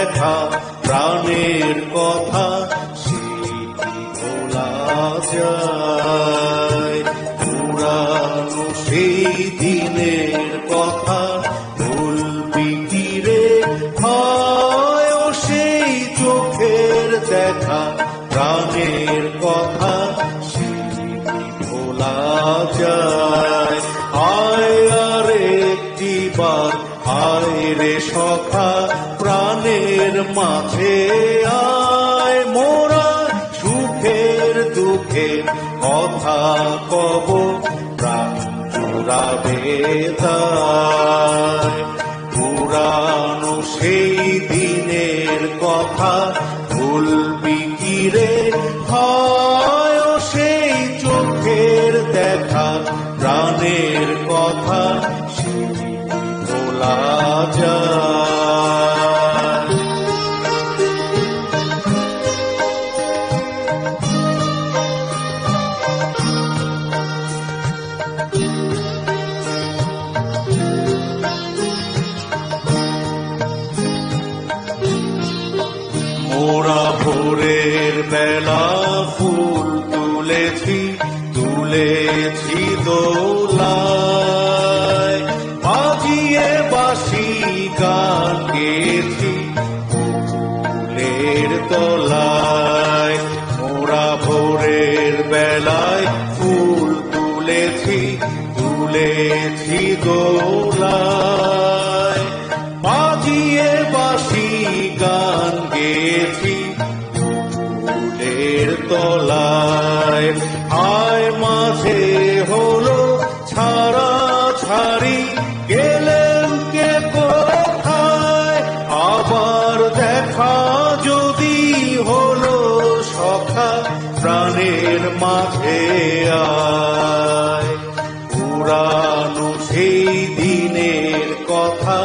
দেখা প্রাণের কথা সেই ভোলা যায়। পুরানো সেই দিনের কথা বলবি কি রে হয়, ও সেই চোখের দেখা প্রাণের কথা সেই ভোলা যায়। আয় আর একটিবার আয় রে সখা প্রাণের মাঝে আয়, মোরা সুখের দুঃখের কথা কব প্রাণ জুড়াবে তাই। পুরানো সেই দিনের কথা ভুলবি কি রে হয়, ও সেই চোখের দেখা প্রাণের কথা সেই ভোলা যায়। মোরা ভোরের বেলা ফুল তুলেছি তুলেছি দোলায়, বাজিয়ে বাঁশি গান গেয়েছি ফুলের তলায়। মোরা ভোরের বেলায় ফুল তুলেছি তুলেছি দোলায়, বাজিয়ে বাঁশি গান গেয়েছি ফুলের তলায়। আয় মাঝে হলো ছাড়া ছাড়ি গেলেন কে কোথায়, আবার দেখা যদি হলো সখা প্রাণের মাঝে আয়। পুরানো সেই দিনের কথা